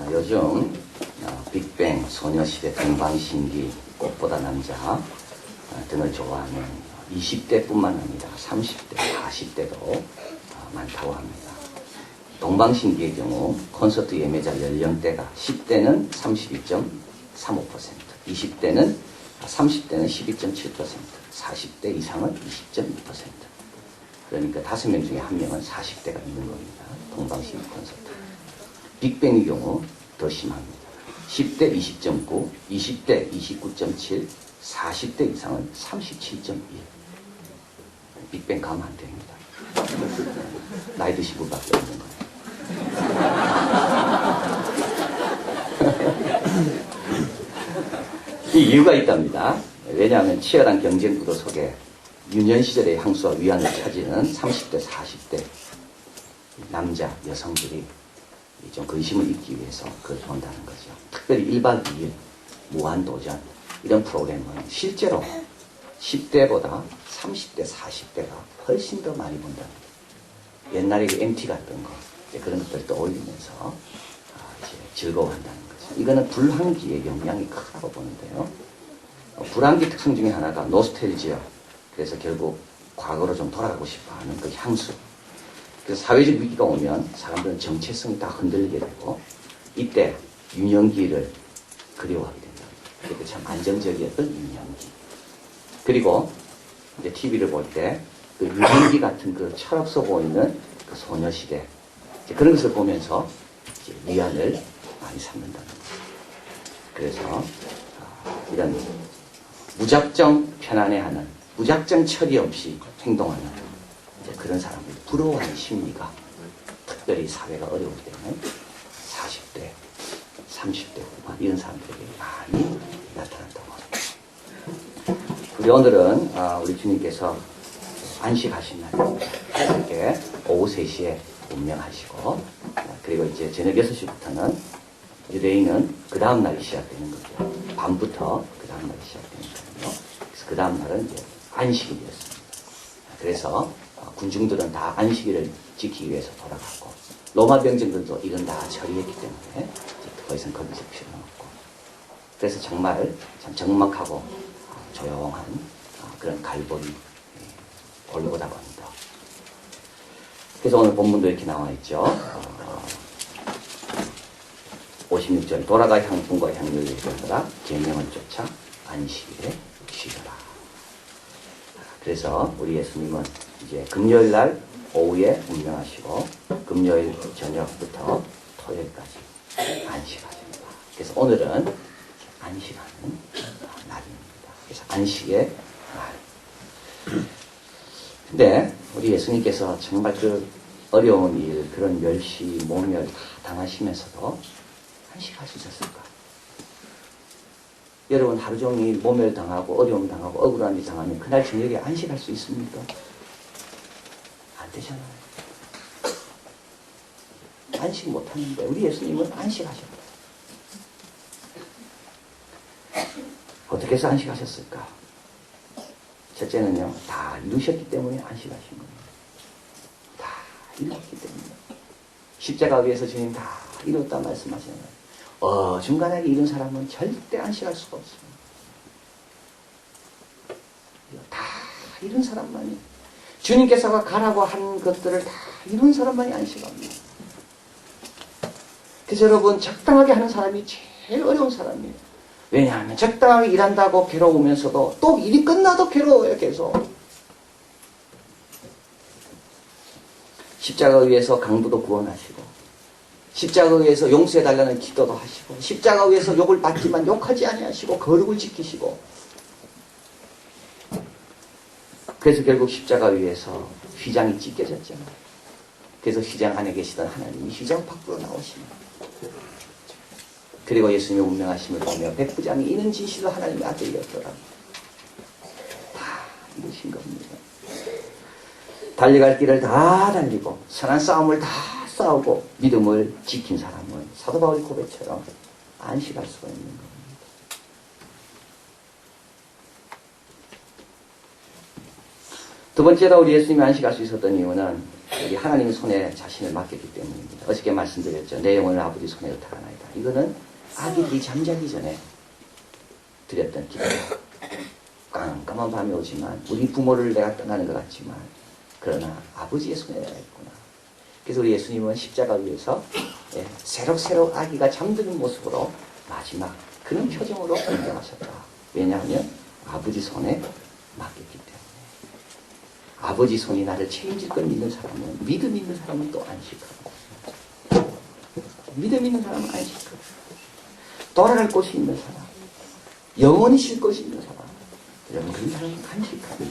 요즘 빅뱅, 소녀시대, 동방신기, 꽃보다 남자 등을 좋아하는 20대뿐만 아니라 30대, 40대도 많다고 합니다. 동방신기의 경우 콘서트 예매자 연령대가 10대는 32.35%, 20대는 30대는 12.7%, 40대 이상은 20.2%. 그러니까 5명 중에 1명은 40대가 있는 겁니다. 동방신기 콘서트. 빅뱅의 경우 더 심합니다. 10대 20.9, 20대 29.7, 40대 이상은 37.1. 빅뱅 가면 안 됩니다. 나이 드신 분밖에 없는 거예요. 이 이유가 있답니다. 왜냐하면 치열한 경쟁 구도 속에 유년 시절의 향수와 위안을 찾는 30대, 40대 남자, 여성들이 좀 근심을 잊기 위해서 그걸 본다는 거죠. 특별히 1박 2일 무한도전 이런 프로그램은 실제로 10대보다 30대, 40대가 훨씬 더 많이 본다는 거예요. 옛날에 MT 같은 거 그런 것들을 떠올리면서 이제 즐거워한다는 거죠. 이거는 불황기의 영향이 크다고 보는데요. 불황기 특성 중에 하나가 노스텔지아. 그래서 결국 과거로 좀 돌아가고 싶어하는 그 향수. 그래서 사회적 위기가 오면 사람들은 정체성이 다 흔들리게 되고 이때 유년기를 그리워하게 된다. 그게 참 안정적이었던 유년기. 그리고 이제 TV를 볼 때 그 유년기 같은 그 철없어 보이는 그 소녀시대 그런 것을 보면서 이제 위안을 많이 삼는다는 거죠. 그래서 이런 무작정 편안해하는 무작정 처리 없이 행동하는 이제 그런 사람들 부러워하는 심리가 특별히 사회가 어려울 때는 40대, 30대 후반 이런 사람들에게 많이 나타난다고 합니다. 우리 오늘은 우리 주님께서 안식하신 날입니다. 이렇게 오후 3시에 운명하시고 그리고 이제 저녁 6시부터는 유대인은 그 다음 날이 시작되는 거죠. 밤부터 그 다음 날이 시작되는 거예요. 그래서 그 다음 날은 이제 안식일이었습니다. 그래서 군중들은 다 안식일을 지키기 위해서 돌아가고 로마 병정들도 이건 다 처리했기 때문에 더 이상 거기서 필요는 없고 그래서 정말 참 적막하고 조용한 그런 갈보리 골고다고 합니다. 그래서 오늘 본문도 이렇게 나와 있죠. 56절 돌아가 향품과 향료를 이끌어라 계명을 쫓아 안식일에 쉬어라. 그래서 우리 예수님은 이제 금요일 날 오후에 운명하시고 금요일 저녁부터 토요일까지 안식하십니다. 그래서 오늘은 안식하는 날입니다. 그래서 안식의 날. 근데 우리 예수님께서 정말 그 어려운 일, 그런 멸시, 모멸 다 당하시면서도 안식하셨을까? 여러분 하루 종일 모멸 당하고 어려움 당하고 억울한 일 당하면 그날 저녁에 안식할 수 있습니까? 안 되잖아요. 안식 못하는데 우리 예수님은 안식하셨다. 어떻게 해서 안식하셨을까? 첫째는요, 다 이루셨기 때문에 안식하신 겁니다. 다 이루셨기 때문에. 십자가 위에서 주님 다 이뤘다 말씀하셨나요? 중간에 이룬 사람은 절대 안식할 수가 없습니다. 다 이룬 사람만이 주님께서 가라고 한 것들을 다 이룬 사람만이 안식합니다. 그래서 여러분 적당하게 하는 사람이 제일 어려운 사람이에요. 왜냐하면 적당하게 일한다고 괴로우면서도 또 일이 끝나도 괴로워요. 계속. 십자가 위에서 강도도 구원하시고 십자가 위에서 용서해달라는 기도도 하시고 십자가 위에서 욕을 받지만 욕하지 아니하시고 거룩을 지키시고 그래서 결국 십자가 위에서 휘장이 찢겨졌잖아요. 그래서 휘장 안에 계시던 하나님이 휘장 밖으로 나오시면 그리고 예수님의 운명하심을 보며 백부장이 이는 진실로 하나님의 아들이었더라. 다 이루신 겁니다. 달려갈 길을 다 달리고 선한 싸움을 다 싸우고 믿음을 지킨 사람은 사도 바울의 고백처럼 안식할 수가 있는 겁니다. 두 번째로 우리 예수님이 안식할 수 있었던 이유는 우리 하나님 손에 자신을 맡겼기 때문입니다. 어저께 말씀드렸죠. 내 영혼을 아버지 손에 의탁하나이다. 이거는 아기들이 잠자기 전에 드렸던 기도예요. 깜깜한 밤이 오지만 우리 부모를 내가 떠나는 것 같지만 그러나 아버지의 손에 내가 있구나. 그래서 우리 예수님은 십자가 위에서 새록새록 아기가 잠드는 모습으로 마지막 그런 표정으로 등장하셨다. 왜냐하면 아버지 손에 맡겼기 때문에. 아버지 손이 나를 책임질 걸 믿는 사람은, 믿음 있는 사람은 또 안식하고, 믿음 있는 사람은 안식하고, 돌아갈 곳이 있는 사람, 영원히 쉴 곳이 있는 사람, 여러분 그런 사람은 안식하고.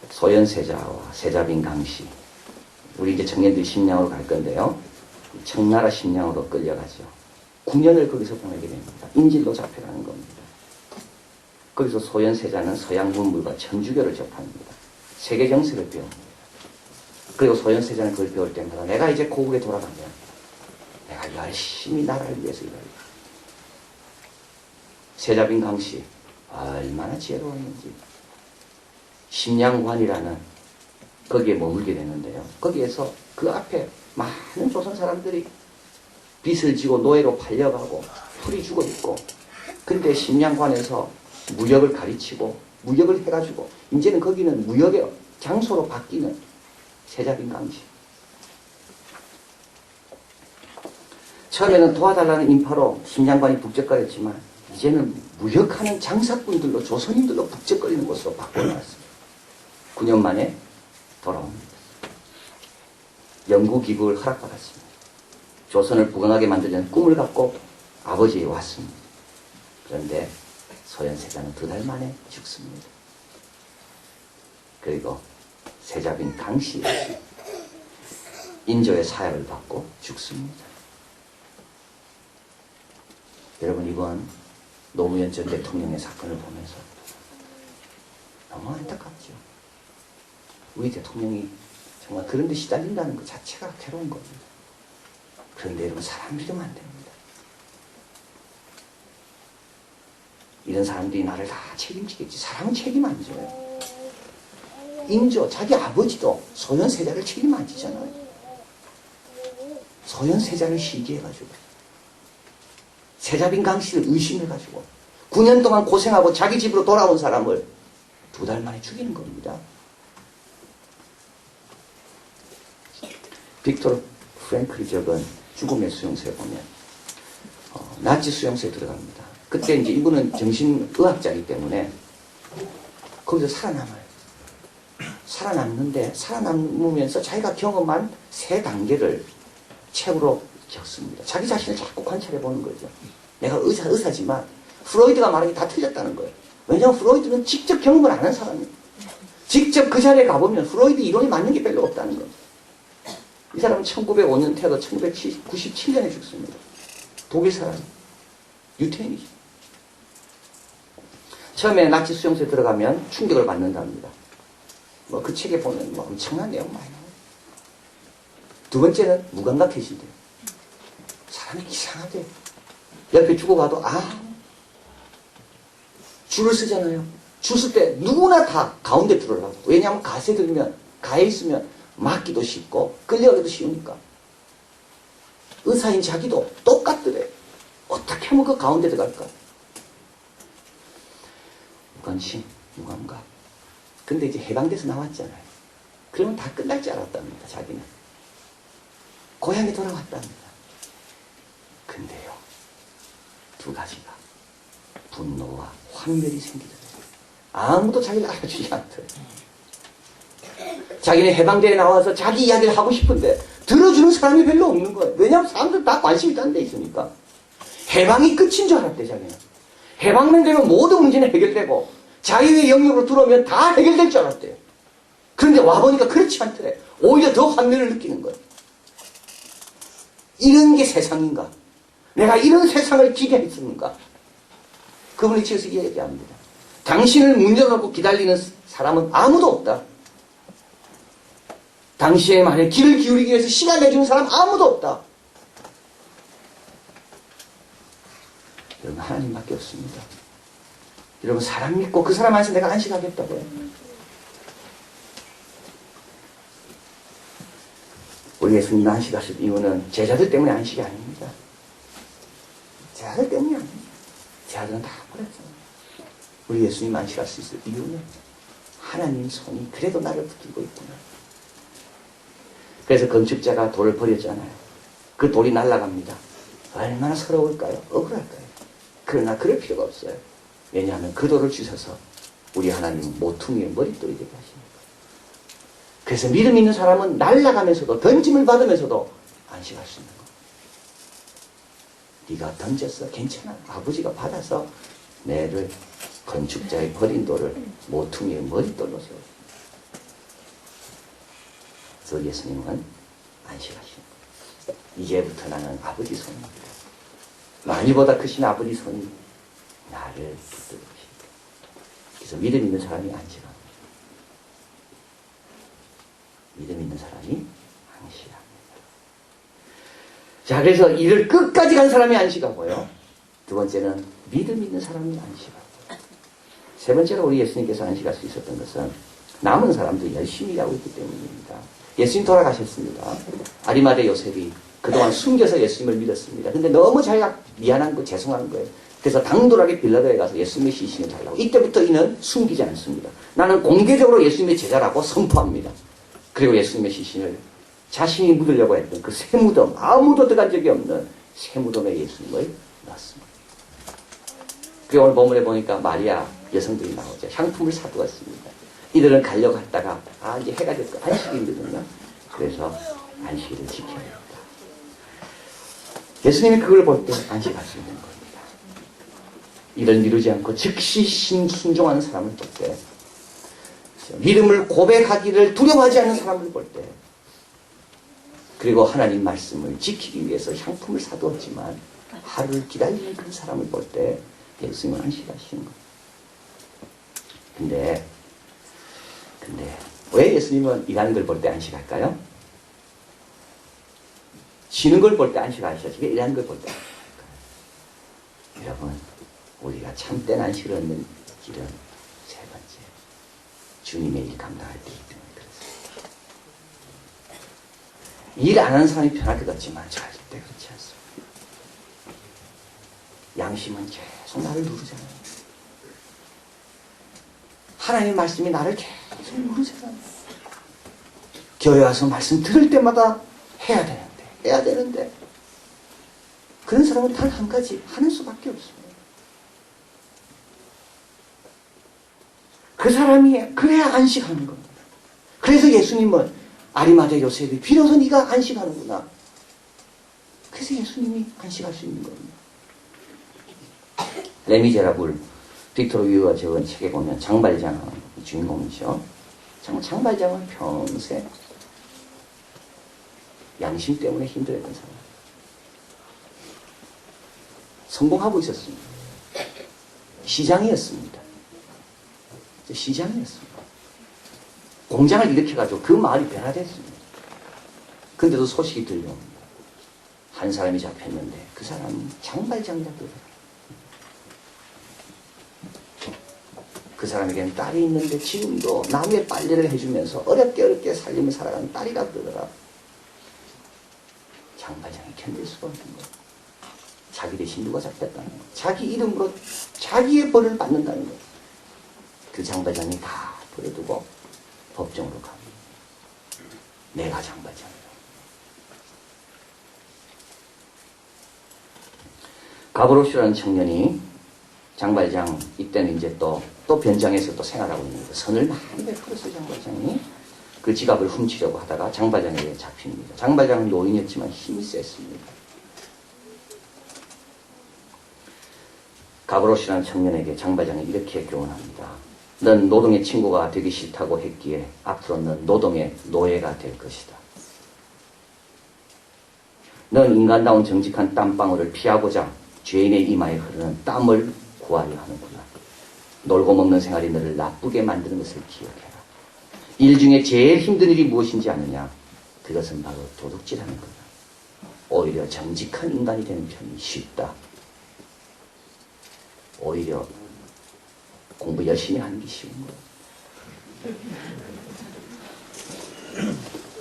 소현세자와 세자빈 강씨, 우리 이제 청년들 심령으로 갈 건데요. 청나라 심령으로 끌려가죠. 9년을 거기서 보내게 됩니다. 인질로 잡혀가는 겁니다. 거기서 소현세자는 서양 문물과 천주교를 접합니다. 세계 정세를 배웁니다. 그리고 소현세자는 그걸 배울 때마다 내가 이제 고국에 돌아가면 내가 열심히 나라를 위해서 일하리라. 세자빈 강씨 얼마나 지혜로웠는지 심양관이라는 거기에 머물게 되는데요. 거기에서 그 앞에 많은 조선 사람들이 빚을 지고 노예로 팔려가고 풀이 죽어 있고, 근데 심양관에서 무역을 가르치고 무역을 해가지고 이제는 거기는 무역의 장소로 바뀌는 세자빈 강씨. 처음에는 도와달라는 인파로 심양관이 북적거렸지만 이제는 무역하는 장사꾼들로, 조선인들로 북적거리는 곳으로 바꿔놨습니다. 9년 만에 돌아옵니다. 연구기구를 허락받았습니다. 조선을 부강하게 만들려는 꿈을 갖고 아버지에 왔습니다. 그런데 소현세자는 2달 만에 죽습니다. 그리고 세자빈 강씨 인조의 사약을 받고 죽습니다. 여러분, 이번 노무현 전 대통령의 사건을 보면서 너무 안타깝죠. 우리 대통령이 정말 그런 데 시달린다는 것 자체가 괴로운 겁니다. 그런데 여러분, 사람 믿으면 안 됩니다. 이런 사람들이 나를 다 책임지겠지. 사람은 책임 안 져요. 인조, 자기 아버지도 소현세자를 책임 안 지잖아요. 소현세자를 시기해가지고, 세자빈 강씨를 의심해가지고 9년 동안 고생하고 자기 집으로 돌아온 사람을 2달 만에 죽이는 겁니다. 빅토르 프랭클이 적은 죽음의 수용소에 보면 나치 수용소에 들어갑니다. 그때 이제 이분은 정신의학자이기 때문에 거기서 살아남아요. 살아남는데 살아남으면서 자기가 경험한 3단계를 책으로 겪습니다. 자기 자신을 자꾸 관찰해 보는 거죠. 내가 의사지만 프로이드가 말하는 게 다 틀렸다는 거예요. 왜냐하면 프로이드는 직접 경험을 안 한 사람이에요. 직접 그 자리에 가보면 프로이드 이론이 맞는 게 별로 없다는 거죠. 이 사람은 1905년 태어나 1997년에 죽습니다. 독일 사람, 유태인이죠. 처음에 나치 수용소에 들어가면 충격을 받는답니다. 뭐 그 책에 보면 뭐 엄청난 내용 많이 나와요. 두 번째는 무감각해진대요. 사람이 이상하대. 옆에 죽어가도 줄을 쓰잖아요. 줄 쓸 때 누구나 다 가운데 들어가고. 왜냐하면 가에 있으면 맞기도 쉽고 끌려가기도 쉬우니까. 의사인 자기도 똑같더래. 어떻게 하면 그 가운데 들어갈까? 무관심, 무감각. 근데 이제 해방돼서 나왔잖아요. 그러면 다 끝날 줄 알았답니다. 자기는. 고향에 돌아왔답니다. 근데요, 2가지가 분노와 환멸이 생기더래요. 아무도 자기를 알아주지 않더래요. 자기는 해방대에 나와서 자기 이야기를 하고 싶은데 들어주는 사람이 별로 없는 거예요. 왜냐하면 사람들 다 관심이 딴 데 있으니까. 해방이 끝인 줄 알았대, 자기는. 해방만 되면 모든 문제는 해결되고 자유의 영역으로 들어오면 다 해결될 줄 알았대요. 그런데 와보니까 그렇지 않더래. 오히려 더 환멸을 느끼는 거예요. 이런 게 세상인가? 내가 이런 세상을 기대했었는가? 그분이 지어서 이야기합니다. 당신을 문 열어놓고 기다리는 사람은 아무도 없다. 당신의 말에 귀를 기울이기 위해서 시간 내주는 사람 아무도 없다. 여러분, 하나님밖에 없습니다. 여러분, 사람 믿고 그 사람 안에서 내가 안식하겠다고요. 우리 예수님 안식하실 이유는 제자들 때문에 안식이 아닙니다. 제자들 때문이 아닙니다. 제자들은 다 버렸잖아요. 우리 예수님 안식할 수 있을 이유는 하나님 손이 그래도 나를 붙들고 있구나. 그래서 건축자가 돌을 버렸잖아요. 그 돌이 날아갑니다. 얼마나 서러울까요? 억울할까요? 그러나 그럴 필요가 없어요. 왜냐하면 그 돌을 주셔서 우리 하나님은 모퉁이의 머릿돌이 되게 하십니다. 그래서 믿음 있는 사람은 날아가면서도 던짐을 받으면서도 안식할 수 있는 거예요. 네가 던졌어. 괜찮아. 아버지가 받아서 내를 건축자의 버린 돌을 모퉁이의 머릿돌로 세워줍니다. 그래서 예수님은 안식하시는 거예요. 이제부터 나는 아버지 손입니다. 많이보다 크신 아버지 손이 나를 붙들고 계십니다. 그래서 믿음 있는 사람이 안식합니다. 믿음 있는 사람이 안식합니다. 자, 그래서 이를 끝까지 간 사람이 안식하고요. 두 번째는 믿음 있는 사람이 안식하고, 세 번째로 우리 예수님께서 안식할 수 있었던 것은 남은 사람들이 열심히 일하고 있기 때문입니다. 예수님 돌아가셨습니다. 아리마대 요셉이 그동안 숨겨서 예수님을 믿었습니다. 근데 너무 자기가 미안한 거, 죄송한 거예요. 그래서 당돌하게 빌라도에 가서 예수님의 시신을 달라고. 이때부터 이는 숨기지 않습니다. 나는 공개적으로 예수님의 제자라고 선포합니다. 그리고 예수님의 시신을 자신이 묻으려고 했던 그 새 무덤, 아무도 들어간 적이 없는 새 무덤에 예수님을 넣었습니다. 그리고 오늘 본문에 보니까 마리아 여성들이 나오죠. 향품을 사고 왔습니다. 이들은 가려고 했다가 이제 해가 됐고 안식이 힘들거든요. 그래서 안식일을 지켜야 합니다. 예수님이 그걸 볼 때 안식할 수 있는 겁니다. 이를 미루지 않고 즉시 순종하는 사람을 볼 때, 믿음을 고백하기를 두려워하지 않는 사람을 볼 때, 그리고 하나님 말씀을 지키기 위해서 향품을 사두었지만 하루를 기다리는 그런 사람을 볼 때 예수님은 안식하시는 거예요. 근데 왜 예수님은 일하는 걸 볼 때 안식할까요? 쉬는 걸 볼 때 안식하셔야지 왜 일하는 걸 볼 때 안식할까요? 여러분, 우리가 참된 안식을 얻는 길은 세 번째, 주님의 일 감당할 때이기 때문에 그렇습니다. 일 안 하는 사람이 편할 것 같지만 절대 그렇지 않습니다. 양심은 계속 나를 누르잖아요. 하나님의 말씀이 나를 계속 누르잖아요. 교회 와서 말씀 들을 때마다 해야 되는데 그런 사람은 단 한 가지 하는 수밖에 없습니다. 그 사람이 그래야 안식하는 겁니다. 그래서 예수님은 아리마대 요셉이 비로소 네가 안식하는구나. 그래서 예수님이 안식할 수 있는 겁니다. 레미제라블 빅토르 유가 적은 책에 보면 장발장이 주인공이죠. 장발장은 평생 양심 때문에 힘들었던 사람. 성공하고 있었습니다. 시장이었습니다. 공장을 일으켜가지고 그 마을이 변화됐습니다. 근데도 소식이 들려옵니다. 한 사람이 잡혔는데 그 사람은 장발장이라고 그러더라고요. 그 사람에게는 딸이 있는데 지금도 남의 빨래를 해주면서 어렵게 살림을 살아가는 딸이라고 그러더라. 장발장이 견딜 수가 없는 거예요. 자기 대신 누가 잡혔다는 거예요. 자기 이름으로 자기의 벌을 받는다는 거예요. 그 장발장이 다 버려두고 법정으로 갑니다. 내가 장발장이다. 가브로시라는 청년이 장발장 이때는 이제 또 변장해서 또 생활하고 있는 거예요. 선을 많이 베풀었어요. 장발장이 그 지갑을 훔치려고 하다가 장발장에게 잡힙니다. 장발장은 노인이었지만 힘이 셌습니다. 가브로시라는 청년에게 장발장이 이렇게 교훈합니다. 넌 노동의 친구가 되기 싫다고 했기에 앞으로 넌 노동의 노예가 될 것이다. 넌 인간다운 정직한 땀방울을 피하고자 죄인의 이마에 흐르는 땀을 구하려 하는구나. 놀고 먹는 생활이 너를 나쁘게 만드는 것을 기억해라. 일 중에 제일 힘든 일이 무엇인지 아느냐? 그것은 바로 도둑질하는 거다. 오히려 정직한 인간이 되는 편이 쉽다. 오히려 공부 열심히 하는 게 쉬운 거야.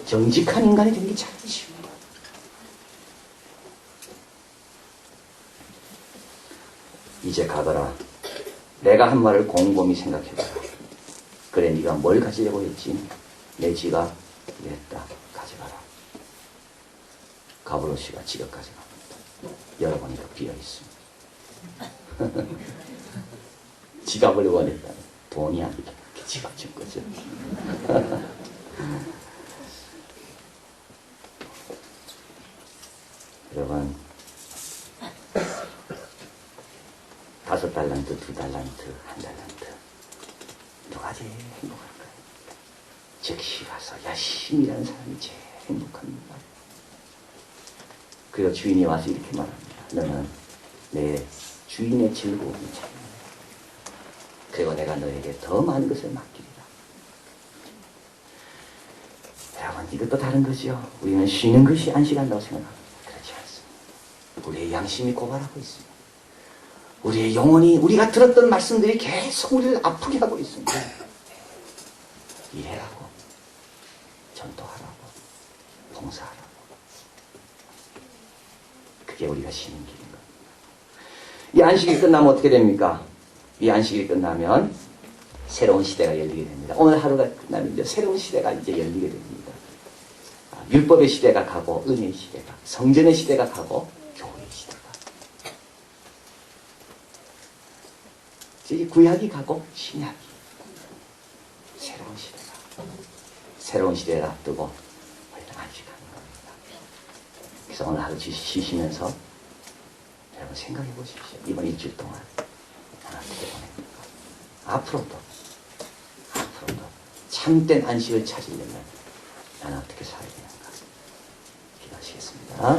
정직한 인간이 되는 게 참 쉬운 거야. 이제 가거라. 내가 한 말을 곰곰이 생각해봐라. 그래, 네가 뭘 가지려고 했지? 내 지갑 이랬다. 가져가라. 가브로시가 지갑 가져갑니다. 열어보니까 비어있습니다. 지갑을 원했다. 돈이 아니라 지갑 준 거죠. 여러분, 5달란트, 2달란트, 1달란트. 누가 제일 행복할까요? 즉시 가서 열심히 일하는 사람이 제일 행복합니다. 그리고 주인이 와서 이렇게 말합니다. 너는 내 주인의 즐거움이 참여해. 그리고 내가 너에게 더 많은 것을 맡기리라. 여러분, 이것도 다른 거죠. 우리는 쉬는 것이 안식한다고 생각합니다. 그렇지 않습니다. 우리의 양심이 고발하고 있습니다. 우리의 영혼이, 우리가 들었던 말씀들이 계속 우리를 아프게 하고 있습니다. 일해라고, 전도하라고, 봉사하라고. 그게 우리가 쉬는 길인 겁니다. 이 안식이 끝나면 어떻게 됩니까? 이 안식이 끝나면 새로운 시대가 열리게 됩니다. 오늘 하루가 끝나면 이제 새로운 시대가 이제 열리게 됩니다. 율법의 시대가 가고, 은혜의 시대가, 성전의 시대가 가고, 교회의 시대가. 이 구약이 가고, 신약이. 새로운 시대가. 새로운 시대를 앞두고, 우리는 안식하는 겁니다. 그래서 오늘 하루 쉬시면서, 여러분 생각해 보십시오. 이번 일주일 동안 나는 어떻게 보냅니까? 앞으로도 참된 안식을 찾으려면 나는 어떻게 살아야 되는가? 기도하시겠습니다.